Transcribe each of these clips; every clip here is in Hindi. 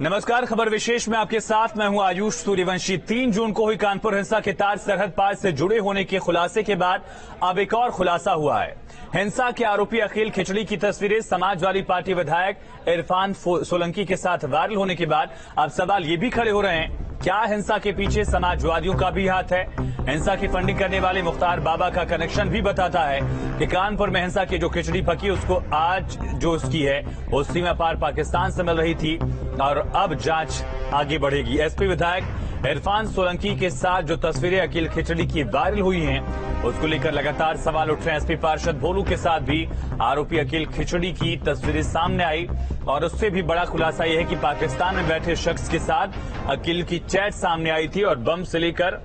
नमस्कार। खबर विशेष में आपके साथ मैं हूं आयुष सूर्यवंशी। 3 जून को हुई कानपुर हिंसा के तार सरहद पार से जुड़े होने के खुलासे के बाद अब एक और खुलासा हुआ है। हिंसा के आरोपी अखिल खिचड़ी की तस्वीरें समाजवादी पार्टी विधायक इरफान सोलंकी के साथ वायरल होने के बाद अब सवाल ये भी खड़े हो रहे हैं, क्या हिंसा के पीछे समाजवादियों का भी हाथ है? हिंसा की फंडिंग करने वाले मुख्तार बाबा का कनेक्शन भी बताता है कि कानपुर में हिंसा की जो खिचड़ी पकी उसको आज जो उसकी है वो सीमा पार पाकिस्तान से मिल रही थी और अब जांच आगे बढ़ेगी। एसपी विधायक इरफान सोलंकी के साथ जो तस्वीरें अखिल खिचड़ी की वायरल हुई हैं उसको लेकर लगातार सवाल उठ रहे हैं। एसपी पार्षद भोलू के साथ भी आरोपी अखिल खिचड़ी की तस्वीरें सामने आई और उससे भी बड़ा खुलासा यह है कि पाकिस्तान में बैठे शख्स के साथ अखिल की चैट सामने आई थी और बम से लेकर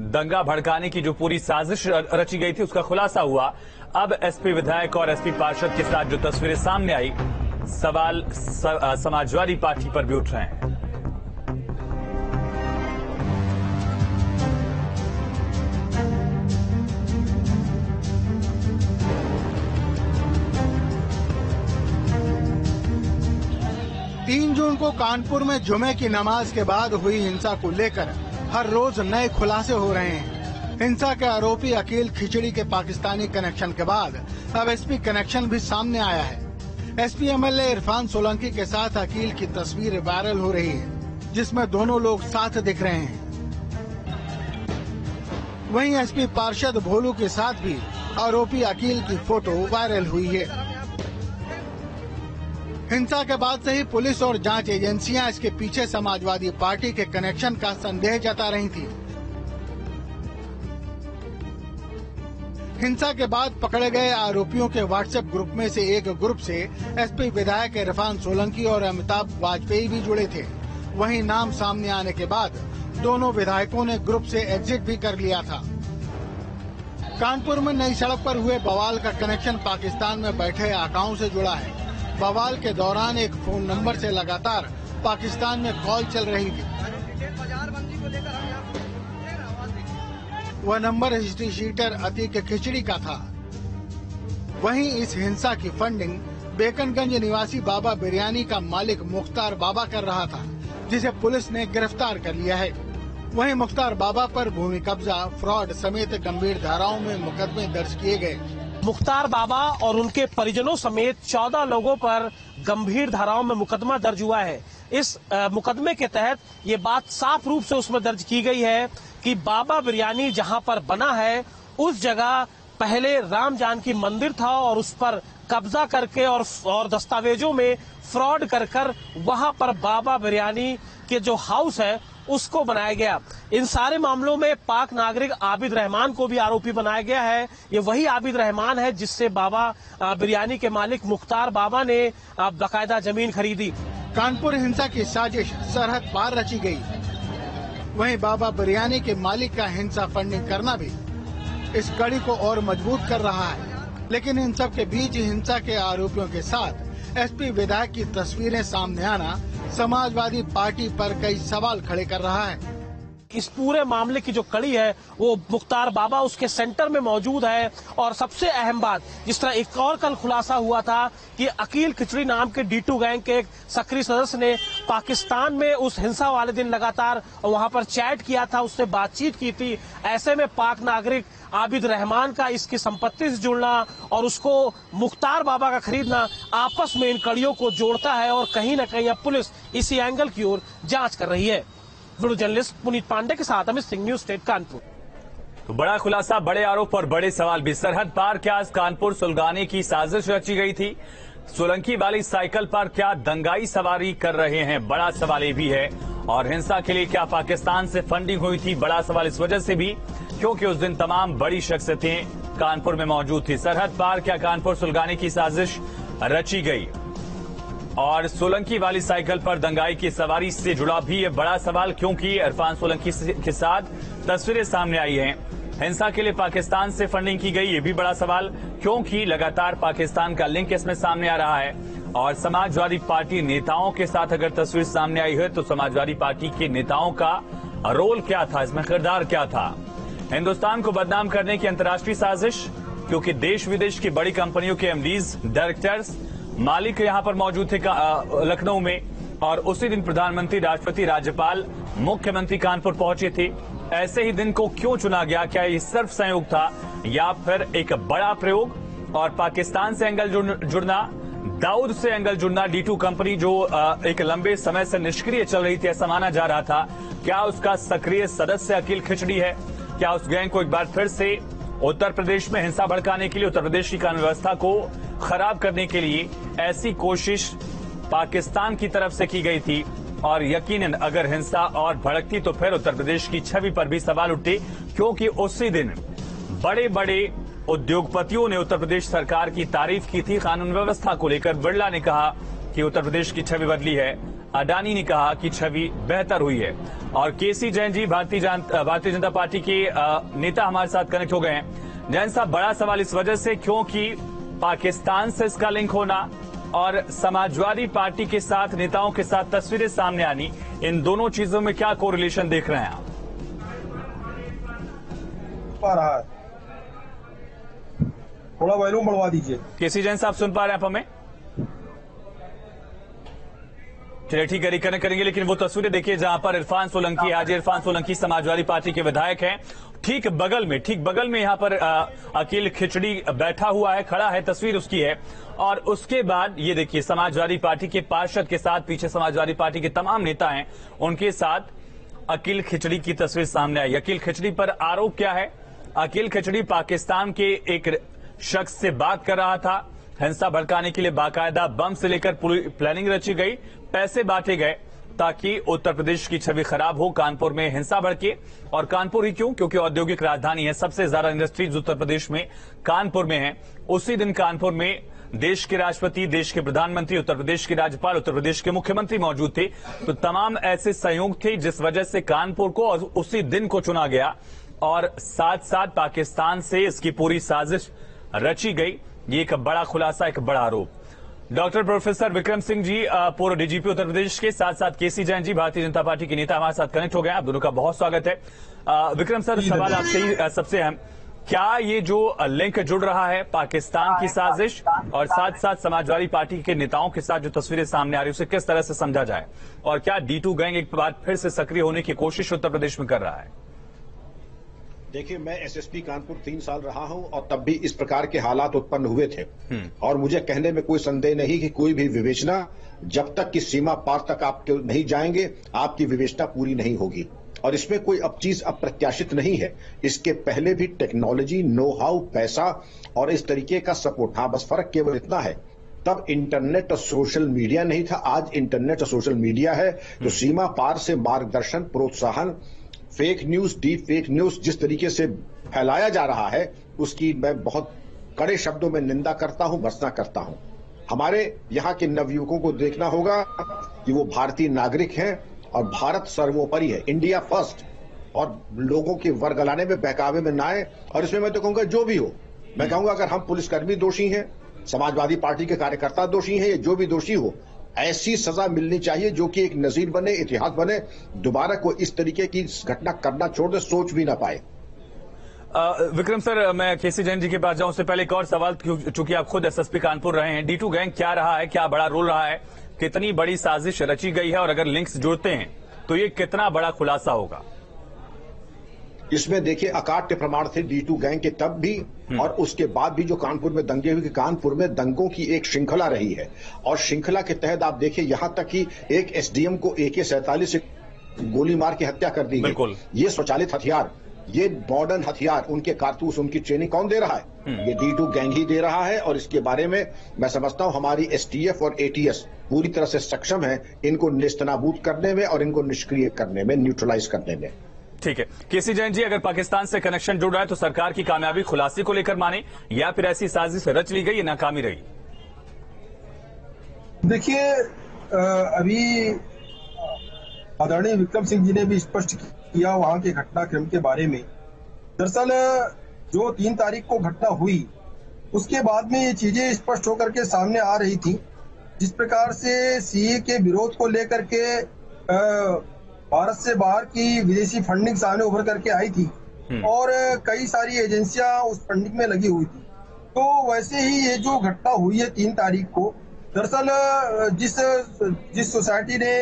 दंगा भड़काने की जो पूरी साजिश रची गई थी उसका खुलासा हुआ। अब एसपी विधायक और एसपी पार्षद के साथ जो तस्वीरें सामने आई, सवाल समाजवादी पार्टी पर भी उठ रहे हैं। तीन जून को कानपुर में जुमे की नमाज के बाद हुई हिंसा को लेकर हर रोज नए खुलासे हो रहे हैं। हिंसा के आरोपी अखिल खिचड़ी के पाकिस्तानी कनेक्शन के बाद अब एसपी कनेक्शन भी सामने आया है। एसपी एमएलए इरफान सोलंकी के साथ अखिल की तस्वीर वायरल हो रही है, जिसमें दोनों लोग साथ दिख रहे हैं। वहीं एसपी पार्षद भोलू के साथ भी आरोपी अखिल की फोटो वायरल हुई है। हिंसा के बाद से ही पुलिस और जांच एजेंसियां इसके पीछे समाजवादी पार्टी के कनेक्शन का संदेह जता रही थी। हिंसा के बाद पकड़े गए आरोपियों के व्हाट्सएप ग्रुप में से एक ग्रुप से एसपी विधायक इरफान सोलंकी और अमिताभ वाजपेयी भी जुड़े थे। वहीं नाम सामने आने के बाद दोनों विधायकों ने ग्रुप से एग्जिट भी कर लिया था। कानपुर में नई सड़क पर हुए बवाल का कनेक्शन पाकिस्तान में बैठे आकाओं से जुड़ा है। बवाल के दौरान एक फोन नंबर से लगातार पाकिस्तान में कॉल चल रही थी। वह नंबर हिस्ट्री शीटर अतीक खिचड़ी का था। वहीं इस हिंसा की फंडिंग बेकनगंज निवासी बाबा बिरयानी का मालिक मुख्तार बाबा कर रहा था, जिसे पुलिस ने गिरफ्तार कर लिया है। वहीं मुख्तार बाबा पर भूमि कब्जा, फ्रॉड समेत गंभीर धाराओं में मुकदमे दर्ज किए गए। मुख्तार बाबा और उनके परिजनों समेत 14 लोगों पर गंभीर धाराओं में मुकदमा दर्ज हुआ है। इस मुकदमे के तहत ये बात साफ रूप से उसमें दर्ज की गई है कि बाबा बिरयानी जहां पर बना है उस जगह पहले राम जानकी मंदिर था और उस पर कब्जा करके और दस्तावेजों में फ्रॉड कर वहां पर बाबा बिरयानी के जो हाउस है उसको बनाया गया। इन सारे मामलों में पाक नागरिक आबिद रहमान को भी आरोपी बनाया गया है। ये वही आबिद रहमान है जिससे बाबा बिरयानी के मालिक मुख्तार बाबा ने बाकायदा जमीन खरीदी। कानपुर हिंसा की साजिश सरहद पार रची गई। वहीं बाबा बिरयानी के मालिक का हिंसा फंडिंग करना भी इस कड़ी को और मजबूत कर रहा है। लेकिन इन सब के बीच हिंसा के आरोपियों के साथ एसपी विधायक की तस्वीरें सामने आना समाजवादी पार्टी पर कई सवाल खड़े कर रहा है। इस पूरे मामले की जो कड़ी है वो मुख्तार बाबा उसके सेंटर में मौजूद है। और सबसे अहम बात, जिस तरह एक और कल खुलासा हुआ था कि अखिल खिचड़ी नाम के D2 गैंग के एक सक्रिय सदस्य ने पाकिस्तान में उस हिंसा वाले दिन लगातार वहां पर चैट किया था, उससे बातचीत की थी। ऐसे में पाक नागरिक आबिद रहमान का इसकी संपत्ति से जुड़ना और उसको मुख्तार बाबा का खरीदना आपस में इन कड़ियों को जोड़ता है और कहीं न कहीं अब पुलिस इसी एंगल की ओर जांच कर रही है। वीडियो जर्नलिस्ट पुनीत पांडे के साथ अमित सिंह, न्यूज स्टेट कानपुर। तो बड़ा खुलासा, बड़े आरोप और बड़े सवाल भी। सरहद पार क्या कानपुर सुलगाने की साजिश रची गई थी? सोलंकी वाली साइकिल पर क्या दंगाई सवारी कर रहे हैं? बड़ा सवाल ये भी है। और हिंसा के लिए क्या पाकिस्तान से फंडिंग हुई थी? बड़ा सवाल इस वजह से भी क्योंकि उस दिन तमाम बड़ी शख्सियतें कानपुर में मौजूद थी। सरहद पार क्या कानपुर सुलगाने की साजिश रची गई? और सोलंकी वाली साइकिल पर दंगाई की सवारी से जुड़ा भी ये बड़ा सवाल, क्योंकि इरफान सोलंकी के साथ तस्वीरें सामने आई हैं। हिंसा के लिए पाकिस्तान से फंडिंग की गई, ये भी बड़ा सवाल, क्योंकि लगातार पाकिस्तान का लिंक इसमें सामने आ रहा है। और समाजवादी पार्टी नेताओं के साथ अगर तस्वीर सामने आई है तो समाजवादी पार्टी के नेताओं का रोल क्या था, इसमें किरदार क्या था? हिंदुस्तान को बदनाम करने की अंतर्राष्ट्रीय साजिश, क्योंकि देश विदेश की बड़ी कंपनियों के एमडीज, डायरेक्टर्स, मालिक यहां पर मौजूद थे लखनऊ में, और उसी दिन प्रधानमंत्री, राष्ट्रपति, राज्यपाल, मुख्यमंत्री कानपुर पहुंचे थे। ऐसे ही दिन को क्यों चुना गया? क्या ये सिर्फ संयोग था या फिर एक बड़ा प्रयोग? और पाकिस्तान से एंगल जुड़ना, दाऊद से एंगल जुड़ना, D2 कंपनी जो एक लंबे समय से निष्क्रिय चल रही थी ऐसा माना जा रहा था, क्या उसका सक्रिय सदस्य अकील खिचड़ी है? क्या उस गैंग को एक बार फिर से उत्तर प्रदेश में हिंसा भड़काने के लिए, उत्तर प्रदेश की कानून व्यवस्था को खराब करने के लिए ऐसी कोशिश पाकिस्तान की तरफ से की गई थी? और यकीनन अगर हिंसा और भड़कती तो फिर उत्तर प्रदेश की छवि पर भी सवाल उठते, क्योंकि उसी दिन बड़े बड़े उद्योगपतियों ने उत्तर प्रदेश सरकार की तारीफ की थी कानून व्यवस्था को लेकर। बिरला ने कहा कि उत्तर प्रदेश की छवि बदली है, अडानी ने कहा कि छवि बेहतर हुई है। और केसी जैन जी भारतीय जनता पार्टी के नेता हमारे साथ कनेक्ट हो गए हैं। जैन साहब, बड़ा सवाल इस वजह से क्योंकि पाकिस्तान से इसका लिंक होना और समाजवादी पार्टी के साथ, नेताओं के साथ तस्वीरें सामने आनी, इन दोनों चीजों में क्या कोरिलेशन देख रहे हैं आप? थोड़ा वॉल्यूम बढ़वा दीजिए। केसी जैन साहब सुन पा रहे हैं आप हमें? चलिए ठीक है, रिकनेक्ट करेंगे। लेकिन वो तस्वीरें देखिए जहां पर इरफान सोलंकी, हाजी इरफान सोलंकी समाजवादी पार्टी के विधायक हैं, ठीक बगल में यहां पर अकील खिचड़ी बैठा हुआ है, खड़ा है, तस्वीर उसकी है। और उसके बाद ये देखिए समाजवादी पार्टी के पार्षद के साथ, पीछे समाजवादी पार्टी के तमाम नेता हैं, उनके साथ अकील खिचड़ी की तस्वीर सामने आई। अकील खिचड़ी पर आरोप क्या है? अकील खिचड़ी पाकिस्तान के एक शख्स से बात कर रहा था, हिंसा भड़काने के लिए बाकायदा बम से लेकर पूरी प्लानिंग रची गई, पैसे बांटे गए ताकि उत्तर प्रदेश की छवि खराब हो, कानपुर में हिंसा भड़के। और कानपुर ही क्यों? क्योंकि औद्योगिक राजधानी है, सबसे ज्यादा इंडस्ट्रीज उत्तर प्रदेश में कानपुर में है। उसी दिन कानपुर में देश के राष्ट्रपति, देश के प्रधानमंत्री, उत्तर प्रदेश के राज्यपाल, उत्तर प्रदेश के मुख्यमंत्री मौजूद थे। तो तमाम ऐसे संयोग थे जिस वजह से कानपुर को और उसी दिन को चुना गया और साथ साथ पाकिस्तान से इसकी पूरी साजिश रची गई। ये एक बड़ा खुलासा, एक बड़ा आरोप। डॉक्टर प्रोफेसर विक्रम सिंह जी, पूर्व डीजीपी उत्तर प्रदेश के, साथ साथ केसी जैन जी भारतीय जनता पार्टी के नेता हमारे साथ कनेक्ट हो गए। आप दोनों का बहुत स्वागत है। विक्रम सर, सवाल आपसे ही सबसे अहम, क्या ये जो लिंक जुड़ रहा है पाकिस्तान की साजिश और साथ साथ समाजवादी पार्टी के नेताओं के साथ जो तस्वीरें सामने आ रही है उसे किस तरह से समझा जाए? और क्या D2 गैंग एक बार फिर से सक्रिय होने की कोशिश उत्तर प्रदेश में कर रहा है? देखिए, मैं एसएसपी कानपुर 3 साल रहा हूं और तब भी इस प्रकार के हालात उत्पन्न हुए थे। और मुझे कहने में कोई संदेह नहीं कि कोई भी विवेचना जब तक की सीमा पार तक आप नहीं जाएंगे, आपकी विवेचना पूरी नहीं होगी। और इसमें कोई अब चीज अप्रत्याशित नहीं है। इसके पहले भी टेक्नोलॉजी, नो हाउ, पैसा और इस तरीके का सपोर्ट, हाँ बस फर्क केवल इतना है, तब इंटरनेट और सोशल मीडिया नहीं था, आज इंटरनेट और सोशल मीडिया है। तो सीमा पार से मार्गदर्शन, प्रोत्साहन, fake news, deep fake news जिस तरीके से फैलाया जा रहा है, उसकी मैं बहुत कड़े शब्दों में निंदा करता हूं, भर्त्सना करता हूं। हमारे यहाँ के नवयुवकों को देखना होगा कि वो भारतीय नागरिक हैं और भारत सर्वोपरि है, इंडिया फर्स्ट, और लोगों के वर्गलाने में, बहकावे में ना आए। और इसमें मैं तो कहूंगा जो भी हो, मैं कहूंगा अगर हम पुलिसकर्मी दोषी हैं, समाजवादी पार्टी के कार्यकर्ता दोषी हैं, या जो भी दोषी हो, ऐसी सजा मिलनी चाहिए जो कि एक नजीर बने, इतिहास बने। दोबारा कोई इस तरीके की घटना करना छोड़ दे, सोच भी ना पाए। विक्रम सर, मैं केसी जैन जी के पास जाऊं उससे पहले एक और सवाल, चूंकि आप खुद एसएसपी कानपुर रहे हैं, D2 गैंग क्या रहा है, क्या बड़ा रोल रहा है, कितनी बड़ी साजिश रची गई है, और अगर लिंक्स जुड़ते हैं तो ये कितना बड़ा खुलासा होगा? इसमें देखिए, अकाट्य प्रमाण थे D2 गैंग के तब भी और उसके बाद भी जो कानपुर में दंगे हुए, कि कानपुर में दंगों की एक श्रृंखला रही है। और श्रृंखला के तहत आप देखिए, यहां तक कि एक एसडीएम को AK-47 से गोली मार के हत्या कर दी गई। ये स्वचालित हथियार, ये मॉडर्न हथियार, उनके कारतूस, उनकी ट्रेनिंग कौन दे रहा है? ये D2 गैंग ही दे रहा है। और इसके बारे में मैं समझता हूं हमारी STF और ATS पूरी तरह से सक्षम है इनको नेस्तनाबूद करने में और इनको निष्क्रिय करने में, न्यूट्रलाइज करने में। ठीक है केसी जैन जी, अगर पाकिस्तान से कनेक्शन जुड़ रहा है तो सरकार की कामयाबी खुलासे को लेकर माने, या फिर ऐसी साजिश रच ली गई, ये नाकामी रही? देखिए, अभी आदरणीय विक्रम सिंह जी ने भी स्पष्ट किया वहां के घटनाक्रम के बारे में। दरअसल जो 3 तारीख को घटना हुई, उसके बाद में ये चीजें स्पष्ट होकर के सामने आ रही थी। जिस प्रकार से CA के विरोध को लेकर के भारत से बाहर की विदेशी फंडिंग सामने उभर करके आई थी और कई सारी एजेंसियां उस फंडिंग में लगी हुई थी, तो वैसे ही ये जो घटना हुई है 3 तारीख को, दरअसल जिस सोसाइटी ने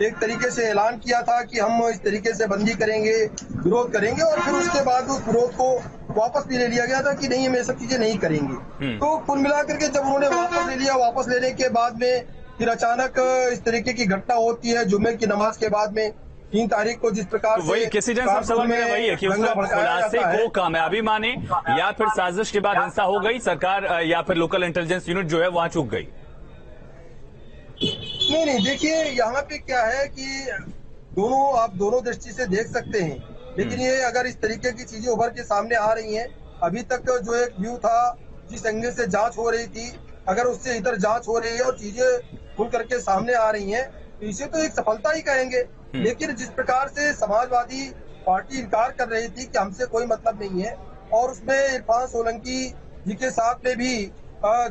एक तरीके से ऐलान किया था कि हम इस तरीके से बंदी करेंगे, विरोध करेंगे, और फिर उसके बाद उस विरोध को वापस भी ले लिया गया था कि नहीं, हम ये सब चीजें नहीं करेंगे। तो कुल मिलाकर के जब उन्होंने वापस ले लिया, वापस लेने के बाद में फिर अचानक इस तरीके की घटना होती है जुम्मे की नमाज के बाद में 3 तारीख को, जिस प्रकार वही किसी जन सब सवाल मेरा वही है कि उसका खुलासे को कामयाबी माने या फिर साजिश के बाद हिंसा हो गई, सरकार या फिर लोकल इंटेलिजेंस यूनिट जो है वहां चूक गई। नहीं, देखिए यहाँ पे क्या है कि आप दोनों दृष्टि से देख सकते हैं, लेकिन ये अगर इस तरीके की चीजें उभर के सामने आ रही हैं, अभी तक जो एक व्यू था जिस एंगल से जांच हो रही थी, अगर उससे इधर जांच हो रही है और चीजें खुल करके सामने आ रही हैं, तो इसे तो एक सफलता ही कहेंगे। लेकिन जिस प्रकार से समाजवादी पार्टी इनकार कर रही थी कि हमसे कोई मतलब नहीं है, और उसमें इरफान सोलंकी जी के साथ में भी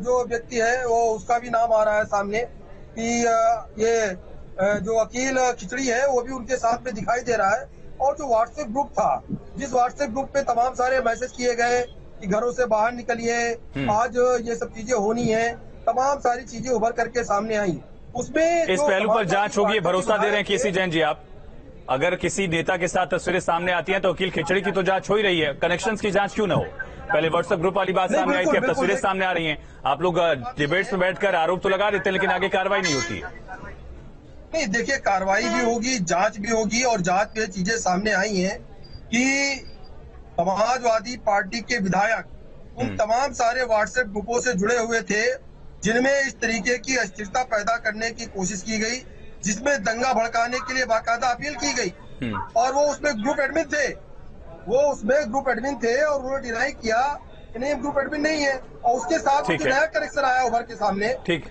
जो व्यक्ति है वो उसका भी नाम आ रहा है सामने कि ये जो अकील खिचड़ी है वो भी उनके साथ में दिखाई दे रहा है। और जो व्हाट्सएप ग्रुप था, जिस व्हाट्सएप ग्रुप पे तमाम सारे मैसेज किए गए कि घरों से बाहर निकलिए, आज ये सब चीजें होनी है, तमाम सारी चीजें उभर करके सामने आई। उसमें इस पहलू पर जांच होगी, भरोसा दे रहे हैं केसी जैन जी आप? अगर किसी नेता के साथ तस्वीरें सामने आती हैं तो अकील खिचड़ी की तो जांच हो ही रही है, कनेक्शंस की जांच क्यों ना हो? पहले व्हाट्सएप ग्रुप वाली बात सामने आई थी, अब तस्वीरें सामने आ रही हैं। आप लोग डिबेट्स में बैठकर आरोप तो लगा देते हैं लेकिन आगे कार्रवाई नहीं होती है। नहीं, देखिए कार्रवाई भी होगी, जांच भी होगी, और जांच में चीजें सामने आई हैं कि समाजवादी पार्टी के विधायक उन तमाम सारे व्हाट्सएप ग्रुपों से जुड़े हुए थे जिनमें इस तरीके की अस्थिरता पैदा करने की कोशिश की गई, जिसमें दंगा भड़काने के लिए बाकायदा अपील की गई, और वो उसमें ग्रुप एडमिन थे, और उन्होंने डिनाई किया कि नहीं, ग्रुप एडमिन नहीं है। और उसके साथ जो नया करेक्शन आया उभर के सामने, ठीक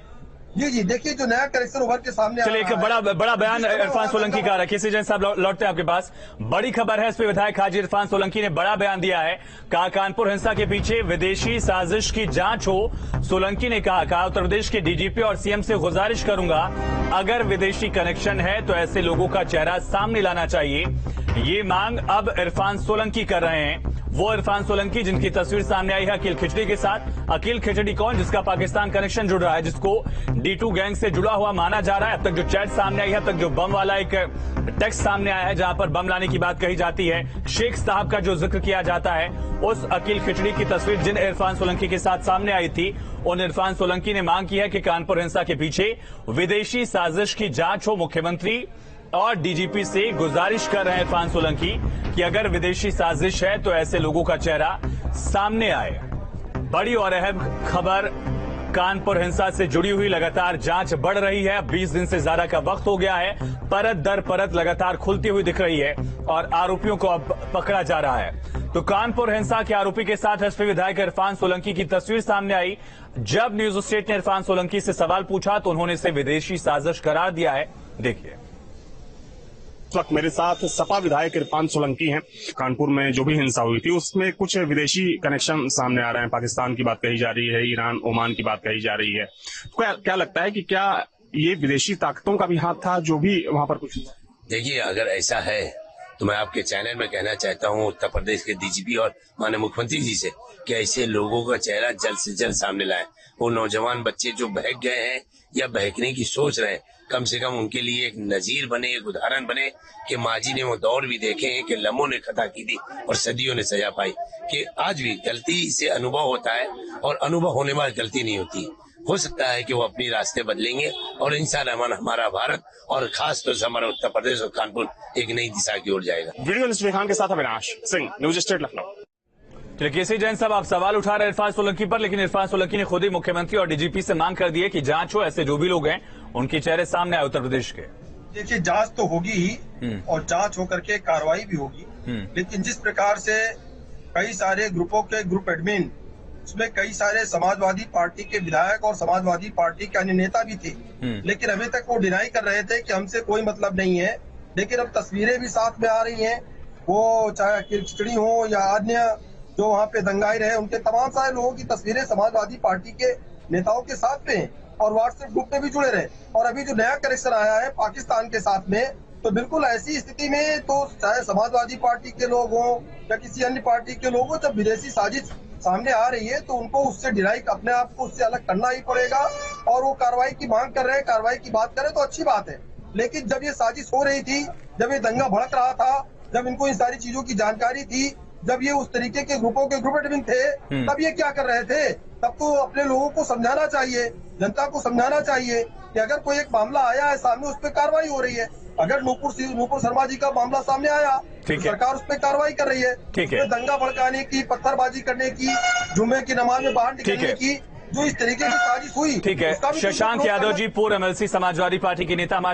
जी देखिए जो नया करेक्शन उभर के सामने, चलिए एक बड़ा बयान इरफान सोलंकी का रहा। केसी जैन साहब लौटते हैं आपके पास। बड़ी खबर है, इस पे विधायक हाजी इरफान सोलंकी ने बड़ा बयान दिया है। कहा कानपुर हिंसा के पीछे विदेशी साजिश की जांच हो। सोलंकी ने कहा उत्तर प्रदेश के डीजीपी और सीएम से गुजारिश करूंगा, अगर विदेशी कनेक्शन है तो ऐसे लोगों का चेहरा सामने लाना चाहिए। ये मांग अब इरफान सोलंकी कर रहे हैं। वो इरफान सोलंकी जिनकी तस्वीर सामने आई है अकील खिचड़ी के साथ। अकील खिचड़ी कौन? जिसका पाकिस्तान कनेक्शन जुड़ रहा है, जिसको D2 गैंग से जुड़ा हुआ माना जा रहा है। अब तक जो चैट सामने आई है, अब तक जो बम वाला एक टेक्स्ट सामने आया है जहां पर बम लाने की बात कही जाती है, शेख साहब का जो जिक्र किया जाता है, उस अकील खिचड़ी की तस्वीर जिन इरफान सोलंकी के साथ सामने आई थी, उन इरफान सोलंकी ने मांग की है कि कानपुर हिंसा के पीछे विदेशी साजिश की जांच हो। मुख्यमंत्री और डीजीपी से गुजारिश कर रहे हैं इरफान सोलंकी कि अगर विदेशी साजिश है तो ऐसे लोगों का चेहरा सामने आए। बड़ी और अहम खबर कानपुर हिंसा से जुड़ी हुई, लगातार जांच बढ़ रही है। 20 दिन से ज्यादा का वक्त हो गया है, परत दर परत लगातार खुलती हुई दिख रही है और आरोपियों को अब पकड़ा जा रहा है। तो कानपुर हिंसा के आरोपी के साथ एसपी विधायक इरफान सोलंकी की तस्वीर सामने आई। जब न्यूज स्टेट ने इरफान सोलंकी से सवाल पूछा तो उन्होंने इसे विदेशी साजिश करार दिया है। देखिए, इस वक्त मेरे साथ सपा विधायक इरफान सोलंकी हैं। कानपुर में जो भी हिंसा हुई थी उसमें कुछ विदेशी कनेक्शन सामने आ रहे हैं। पाकिस्तान की बात कही जा रही है, ईरान, ओमान की बात कही जा रही है। क्या लगता है कि क्या ये विदेशी ताकतों का भी हाथ था जो भी वहां पर कुछ? देखिए, अगर ऐसा है तो मैं आपके चैनल में कहना चाहता हूं उत्तर प्रदेश के डीजीपी और माननीय मुख्यमंत्री जी से कि ऐसे लोगों का चेहरा जल्द से जल्द सामने लाएं। वो नौजवान बच्चे जो बहक गए हैं या बहकने की सोच रहे हैं, कम से कम उनके लिए एक नजीर बने, एक उदाहरण बने कि माजी ने वो दौर भी देखे हैं कि लम्हों ने खता की थी और सदियों ने सजा पाई, कि आज भी गलती से अनुभव होता है और अनुभव होने बाद गलती नहीं होती। हो सकता है कि वो अपनी रास्ते बदलेंगे और इंशाअल्लाह हमारा भारत और खास तौर से हमारा उत्तर प्रदेश और कानपुर एक नई दिशा की ओर जाएगा। वीडियो खान के साथ अविनाश सिंह, न्यूज स्टेट लखनऊ। चलिए केसी जैन साहब, आप सवाल उठा रहे हैं इरफान सोलंकी पर, लेकिन इरफान सोलंकी ने खुद ही मुख्यमंत्री और डीजीपी से मांग कर दी है कि जांच हो, ऐसे जो भी लोग हैं उनके चेहरे सामने आए उत्तर प्रदेश के। देखिए, जांच तो होगी ही और जांच होकर के कार्रवाई भी होगी, लेकिन जिस प्रकार से कई सारे ग्रुपों के ग्रुप एडमिन, उसमें कई सारे समाजवादी पार्टी के विधायक और समाजवादी पार्टी के अन्य नेता भी थे, लेकिन अभी तक वो डिनाई कर रहे थे कि हमसे कोई मतलब नहीं है। लेकिन अब तस्वीरें भी साथ में आ रही हैं, वो चाहे अकील खिचड़ी हो या अन्य जो वहाँ पे दंगाई रहे, उनके तमाम सारे लोगों की तस्वीरें समाजवादी पार्टी के नेताओं के साथ में हैं और व्हाट्सएप ग्रुप में भी जुड़े रहे। और अभी जो नया कनेक्शन आया है पाकिस्तान के साथ में, तो बिल्कुल ऐसी स्थिति में तो चाहे समाजवादी पार्टी के लोग हों या किसी अन्य पार्टी के लोग हों, जब विदेशी साजिश सामने आ रही है तो उनको उससे डिनाई अपने आप को उससे अलग करना ही पड़ेगा। और वो कार्रवाई की मांग कर रहे हैं, कार्रवाई की बात करें तो अच्छी बात है। लेकिन जब ये साजिश हो रही थी, जब ये दंगा भड़क रहा था, जब इनको इन सारी चीजों की जानकारी थी, जब ये उस तरीके के ग्रुपों के ग्रुप एडमिन थे, तब ये क्या कर रहे थे? तब तो अपने लोगों को समझाना चाहिए, जनता को समझाना चाहिए कि अगर कोई एक मामला आया है सामने, उस पर कार्रवाई हो रही है। अगर नूपुर शर्मा जी का मामला सामने आया तो सरकार उस पर कार्रवाई कर रही है। ठीक है। दंगा भड़काने की, पत्थरबाजी करने की, जुम्मे की नमाज में बाहर निकलने की जो इस तरीके की साजिश हुई। ठीक है। शशांक यादव जी, पूर्व MLC समाजवादी पार्टी के नेता हमारे